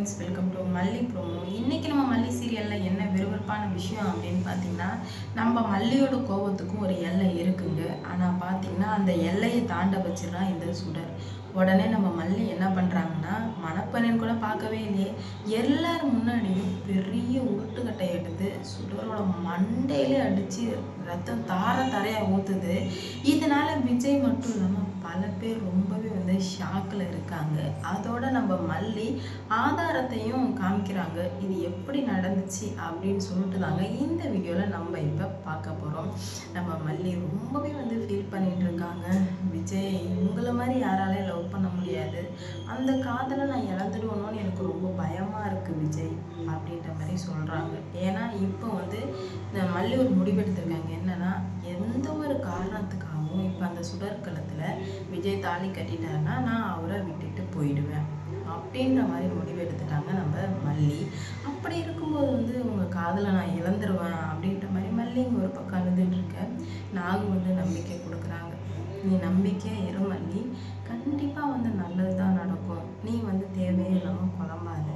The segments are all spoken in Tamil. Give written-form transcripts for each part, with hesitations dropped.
ஃப்ரெண்ட்ஸ், வெல்கம் டு மல்லி ப்ரோமோ. இன்றைக்கி நம்ம மல்லி சீரியலில் என்ன விறுவிறுப்பான விஷயம் அப்படின்னு பார்த்தீங்கன்னா, நம்ம மல்லியோட கோபத்துக்கும் ஒரு எல்லை இருக்குங்க. ஆனால் பார்த்தீங்கன்னா அந்த எல்லையை தாண்ட வச்சுதான் இந்த சுடர். உடனே நம்ம மல்லி என்ன பண்ணுறாங்கன்னா, மணப்பெண்ணுன்னு கூட பார்க்கவே இல்லையே, எல்லாரும் முன்னாடியும் பெரிய உருட்டுக்கட்டை எடுத்து சுடரோட மண்டையிலே அடித்து ரத்தம் தாரையாக ஊற்றுது. இதனால் விஜய் மட்டும் இல்லாமல் பல பேர் ரொம்பவே ஷாக்கில் இருக்காங்க. அதோட நம்ம மல்லி ஆதாரத்தையும் காமிக்கிறாங்க. இது எப்படி நடந்துச்சு அப்படின்னு சொல்லிட்டு தாங்க இந்த வீடியோவில் நம்ம இப்போ பார்க்க போகிறோம். நம்ம மல்லி ரொம்பவே ஃபீல் பண்ணிட்டு இருக்காங்க. விஜய் உங்களை மாதிரி யாராலையும் லவ் பண்ண முடியாது, அந்த காதலை நான் இழந்துடுவோன்னு எனக்கு ரொம்ப பயமாக இருக்குது விஜய் அப்படின்ற மாதிரி சொல்கிறாங்க. ஏன்னா இப்போ இந்த மல்லி ஒரு முடிவெடுத்திருக்காங்க. என்னன்னா, எந்த ஒரு காரணத்துக்காகவும் இப்போ அந்த சுடற்களத்தில் விஜய் தாலி கட்டிட்டாருன்னா நான் அவரை விட்டுட்டு போயிடுவேன் அப்படின்ற மாதிரி முடிவு எடுத்துட்டாங்க நம்ம மல்லி. அப்படி இருக்கும்போது உங்கள் காதலை நான் இழந்துருவேன் அப்படின்ற மாதிரி மல்லி இங்கே ஒரு பக்கம் அழுதுட்டு இருக்க. நாகு நம்பிக்கை கொடுக்குறாங்க. நீ நம்பிக்கையாக இரு மல்லி, கண்டிப்பாக நல்லது தான் நடக்கும். நீ தேவையே இல்லாமல் குழம்பாத,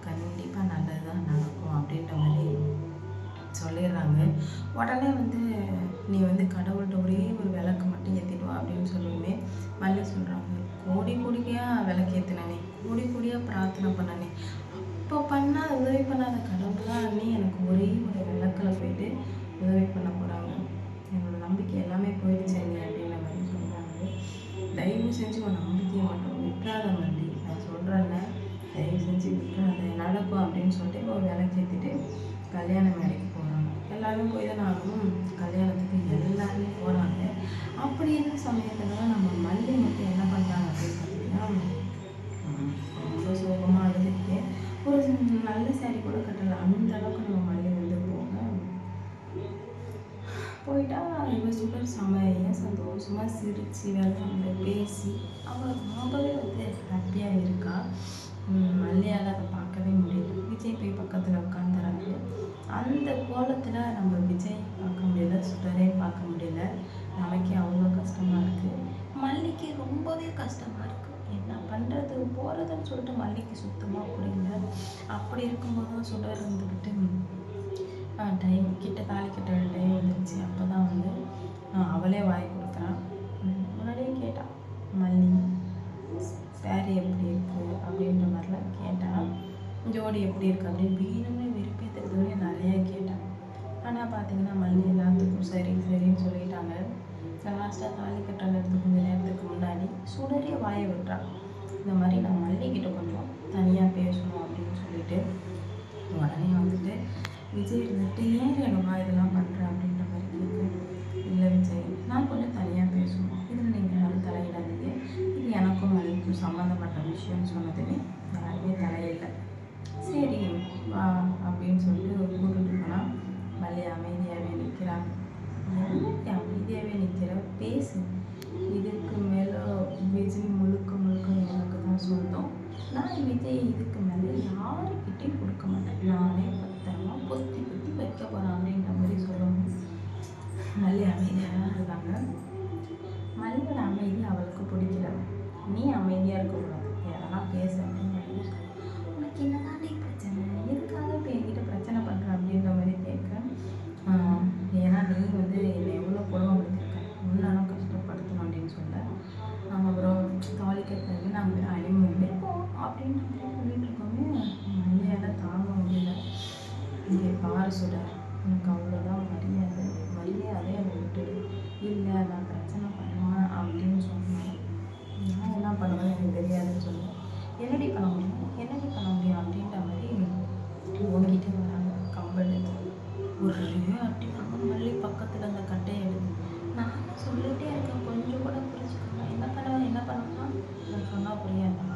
கண்டிப்பாக நல்லது தான் நடக்கும் அப்படின்ற மாதிரி சொல்லிடுறாங்க. உடனே நீ கடவுள்கிட்ட ஒரே ஒரு விளக்கு மட்டும் ஏற்றிடுவா அப்படின்னு சொல்லுவோமே, மல்லி சொல்கிறாங்க, கோடி கோடிக்கையாக விளக்கு ஏற்றினே, கோடி கோடியாக பிரார்த்தனை பண்ணனே, அப்போ பண்ணால் உதவி பண்ணாத கடவுளாக நீ எனக்கு ஒரே ஒரு விளக்கில் போயிட்டு உதவி பண்ண போகிறாங்க. என்னோடய நம்பிக்கை எல்லாமே போயிடுச்சு நீ அப்படின்ற மாதிரி சொல்கிறாங்க. தயவு செஞ்சு உன் நம்பிக்கையை மட்டும் விட்டுறாத மல்லி, நான் சொல்கிறேன்ல, தயவு செஞ்சு விட்டுறாத, நடக்கும் அப்படின்னு சொல்லிட்டு ஒரு விளக்கு ஏற்றிட்டு கல்யாண மேடைக்கு போகிறாங்க. எல்லாரும் போய் தான் ஆகணும். கல்யாணத்துக்கு எல்லாருமே போகிறாங்க. அப்படி இருந்த சமயத்தில் நம்ம மல்லி மட்டும் என்ன பண்ணுறாங்க அப்படின்னு பார்த்தீங்கன்னா, ரொம்ப சோகமாக அழுதுட்டு ஒரு நல்ல சாரி கூட கட்டலை. அந்த அளவுக்கு நம்ம மல்லி போயிட்டா இவ சுடர் செமையாக சந்தோஷமாக சிரித்து விளையாண்டு பேசி அவள் ரொம்பவே ஹாப்பியாக இருக்கா. மல்லியால் அதை பார்க்கவே முடியல. விஜய் போய் பக்கத்தில் உட்காந்துறாரு. அந்த கோலத்தில் நம்ம விஜய் பார்க்க முடியல, சுடரே பார்க்க முடியல. நமக்கே அவ்வளோ கஷ்டமாக இருக்குது. மல்லிக்கு ரொம்பவே கஷ்டமாக இருக்குது. என்ன பண்ணுறது போகிறதுன்னு சொல்லிட்டு மல்லிக்கு சுத்தமாக புரியல. அப்படி இருக்கும்போது சுடர் இருந்துக்கிட்டு டைம் கிட்ட தாலி கட்ட டைம் வந்துருச்சு. அப்போ தான் அவளே வாய் கொடுக்குறான். முன்னாடியே கேட்டான், மல்லி சாரி எப்படி இருக்குது அப்படின்ற மாதிரிலாம் கேட்டான். ஜோடி எப்படி இருக்குது அப்படின்னு வீணுமே விருப்பத்துக்கு நிறையா கேட்டான். ஆனால் பார்த்தீங்கன்னா மல்லி எல்லாத்துக்கும் சரி சரின்னு சொல்லிட்டாங்க. லாஸ்ட்டாக தாலி கட்டுற கொஞ்சம் நேரத்துக்கு முன்னாடி சுடரே வாயை விட்டுறான். இந்த மாதிரி நான் மல்லிக்கிட்ட கொஞ்சம் தனியாக பேசணும் அப்படின்னு சொல்லிட்டு உடனே விஜய் ஏன் வேணுமா இதெல்லாம் பண்ணுறேன் அப்படின்ற மாதிரி கேட்கு. இல்லை விஜய், நான் கொஞ்சம் தனியாக பேசணும், இதில் நீங்கள் யாரும் தலையிடாதீங்க, இது எனக்கும் மல்லிக்கும் சம்மந்தப்பட்ட விஷயம்னு சொன்னதுமே யாருமே தலையில்லை. சரி வா அப்படின்னு சொல்லிட்டு கூப்பிட்டு போனால் மல்லி அமைதியாகவே நிற்கிறாங்க. அமைதியாகவே நிற்கிற, பேசு, இதுக்கு மேலே விஜய் முழுக்க எனக்கு தான் சொந்தம். நான் விஜய் இதுக்கு மேலே யாருக்கிட்டையும் கொடுக்க மாட்டேன், நானே பத்திரமா பொத்தி வைக்க போகிறேன் அப்படின்ற மாதிரி சொல்லணும். மல்லி அமைதியாக இருக்காங்க. மல்லியோட அமைதி அவளுக்கு பிடிக்கல. நீ அமைதியாக இருக்கக்கூடாது, யாரென்னா பேச அப்படின்னு உனக்கு என்னதான் பிரச்சனை, எதுக்காக இப்போ என்கிட்ட பிரச்சனை பண்ணுற அப்படின்ற மாதிரி கேட்க. ஏன்னா நீ என்னை எவ்வளோ கொடுமைப்படுத்திருக்க, முன்னாலும் கஷ்டப்படுத்தணும் அப்படின்னு சொல்ல. அப்புறம் தாலி கட்டினது நாங்கள் அனிமன் இருப்போம் அப்படின்ற மாதிரி சொல்லிட்டு இருக்கோமே, மல்லியால் தாங்க முடியல. இங்கே பாரு சுடர், எனக்கு அவ்வளோதான் மரியாதை அதை விட்டுடு. இல்லை நான் பிரச்சனை பண்ணுவேன் அப்படின்னு சொன்னேன். நான் என்ன பண்ணுவேன்னு எனக்கு தெரியாதுன்னு சொன்னேன். என்னடி பண்ண முடியும் அப்படின்ற மாதிரி உங்ககிட்ட வராங்க. கம்பல் ஒரே அட்டி நம்ம மல்லி பக்கத்தில் அந்த கட்டையை எடுத்து நான் சொல்லிகிட்டே இருக்கேன், கொஞ்சம் கூட புரிஞ்சுக்கணும். என்ன பண்ணுவேன்னா நான் சொன்னால் புரியாதா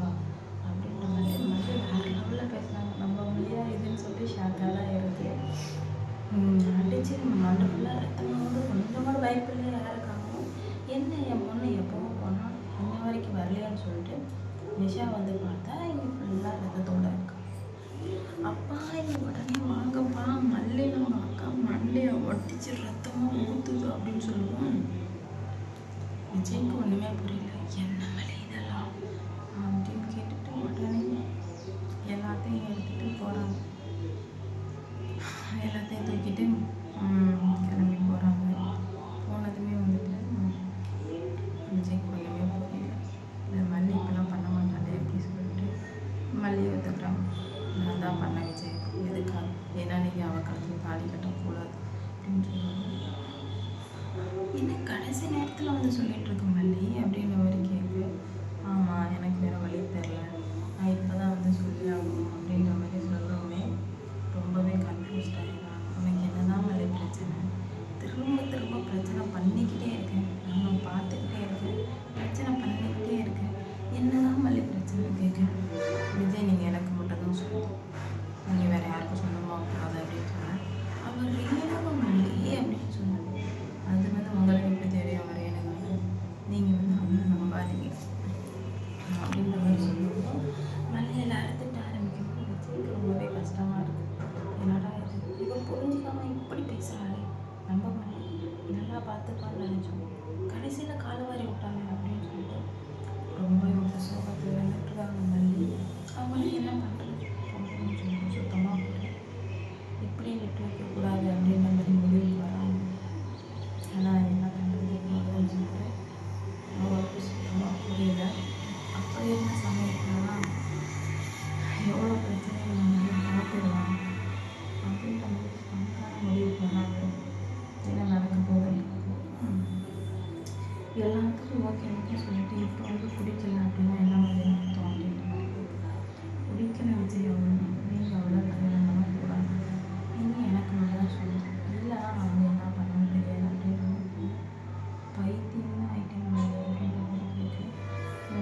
அப்படின்ற மாதிரி மல்லி வேறு லெவலில் பேசுகிறாங்க. நம்ம மொழியாக இதுன்னு சொல்லி ஷாக்காக தான் இருக்குது. அடிச்சு மண்டை ஃபுல்லாக ரத்தனோடு கொஞ்சம் கூட பயப்பில்லையே யாருக்காங்க. என்ன என் பொண்ணு எப்பவும் போனால் இன்ன வரைக்கும் வரலையான்னு சொல்லிட்டு நிஷா பார்த்தா இங்கே ஃபுல்லாக ரத்தத்தோடு இருக்கா. அப்பா இங்கே உடனே வாங்கப்பா, மல்லி நம்ம அக்கா மண்டையை ஒட்டிச்சு ரத்தமாக ஊற்றுது அப்படின்னு சொல்லுவோம். விஜய்க்கு ஒன்றுமே புரியல. என்ன மல்லி இதெல்லாம் அப்படின்னு கேட்டுட்டு உடனே எல்லாத்தையும் மல்லிகை ஒத்துக்கிறாங்க. நான் தான் பண்ண விஜய் எதுக்காக, ஏன்னா நீங்கள் அவள் கழுத்தில் தாலி கட்டக்கூடாது அப்படின்னு சொல்லுவாங்க. என்ன கடைசி நேரத்தில் வந்து சொல்லிட்டு இருக்க மல்லி அப்படின்ற மாதிரி கேட்கு. ஆமாம், எனக்கு வேறு வழி தெரில, நான் இப்போ தான் வந்து சொல்லி ஆகணும் அப்படின்ற மாதிரி சொல்கிறோமே. ரொம்பவே கன்ஃபியூஸ்ட் ஆகிடுறாங்க. உனக்கு என்ன தான் மல்லி பிரச்சனை? திரும்ப திரும்ப பிரச்சனை பண்ணிக்கிட்டே இருக்கேன், நானும் பார்த்துக்கிட்டே இருக்கேன், பிரச்சனை பண்ணிக்கிட்டே இருக்கேன், என்னதான் மல்லி பிரச்சனை கேட்க. விஜய் நீங்கள் எனக்கு மட்டும் தான் சொல்லணும், நீங்கள் வேறு யாருக்கும் சொந்தமாக கூடாது அப்படின்னு சொன்னேன். அவர் ரேணுகா மல்லி அப்படின்னு சொன்னார். அது வந்து உங்களுக்கு எப்படி தெரியும் அவர் ரேணுகா? நீங்கள் வந்து அவனை நம்பாதீங்க அப்படின்ற மாதிரி சொல்லுவோம். மல்லியில் அறுத்துட்டு ஆரம்பிக்கும்போது விஜய்க்கு ரொம்பவே கஷ்டமாக இருக்குது. என்னடா இது, இப்போ புரிஞ்சுக்காம இப்படி பேசுகிறாளே, நம்ப மல்லி நல்லா பார்த்துப்பான்னு நினச்சோம், கடைசியில் காலவாரி விட்டாங்க அப்படின்னு சொல்லிட்டு ரொம்ப இவங்க சோகத்தில் வந்துட்டுருக்காங்க மல்லி. அவங்களுக்கு என்ன பண்ணுறது அப்படின்னு சொல்லி சுத்தமாக புரியல. இப்படி விட்டு வைக்கக்கூடாது அப்படின்ற மாதிரி முடிவுக்கு வராங்க. ஆனால் என்ன பண்ணுறது அப்படின்னு சொல்லிட்டு அவங்களுக்கு சுத்தமாக புரியல. அப்படி இருந்த சமயத்துலலாம் எவ்வளோ பிரச்சனைகள் வந்து பார்த்துடலாம் அப்படின்ற மாதிரி ஸ்ட்ராங்கான முடிவுக்கு வராங்க. என்ன நடக்க போகுது எல்லாத்துக்கும் ஓகே ஓகே சொல்லிட்டு இப்போ வந்து பிடிக்கல அப்படின்னா என்ன மாதிரி அர்த்தம் அப்படின்ற மாதிரி பிடிக்கல விஜய் அவ்வளோ, நீங்கள் அவ்வளோ கல்யாணம் பண்ணக்கூடாது, நீங்கள் எனக்கு மட்டும் தான் சொல்லணும், இல்லைனா நான் வந்து என்ன பண்ணணும்னு தெரியாது அப்படின்ற மாதிரி பைத்தியம் ஆகிட்டேன் அப்படின்ற மாதிரி கேட்டு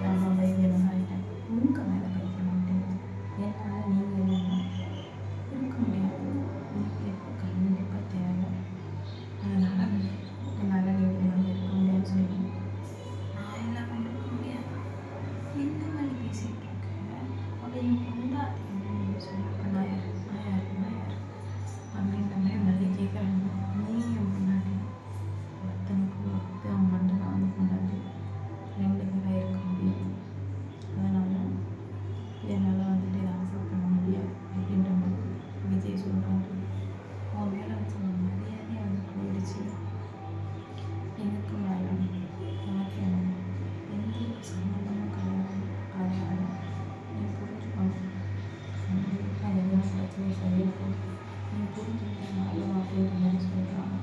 நான் பைத்தியம் தான் ஆகிட்டேன். உங்க மேலே பைத்தியம் ஆகிட்டேன். என்னால் நீங்கள் இல்லைன்னா இருக்க முடியாது, உங்களுக்கு எப்போ கண்டிப்பாக தேவை, அதனால் என்னால் நீங்கள் எல்லாமே இருக்க முடியாதுன்னு சொல்லி நான் எல்லாமே இருக்க முடியாது. எந்த மாதிரி பேசிகிட்டு இருக்கேன் அப்படின்னு கொண்டாடி அப்படின்னு சொல்லி அப்போ நான் யார் அப்படின்ற மாதிரி மல்லி கேட்குறாங்க. நீங்கள் முன்னாடி ஒருத்தனுக்கு ஒருத்தன் அவன் மட்டும் தான் வந்து கொண்டாடி 2 பேராக இருக்க முடியாது, அதனால் என்னால் வந்துட்டு இதை அக்செப்ட் பண்ண முடியாது அப்படின்ற மாதிரி விஜய் சொல்கிறாரு. அவன் மேலே வச்சு அந்த மரியாதையை வந்து போயிடுச்சு. எனக்கு மேலே உனக்கு என்ன எந்த ஒரு சம்மந்தமும் கிடையாது, அதனால் நீ புரிஞ்சுக்கணும், கண்டிப்பாக எல்லாம் பிரச்சனை சரியாக போகும், நீ புரிஞ்சுக்கிட்டனாலும் அப்படின்ற மாதிரி சொல்கிறாங்க.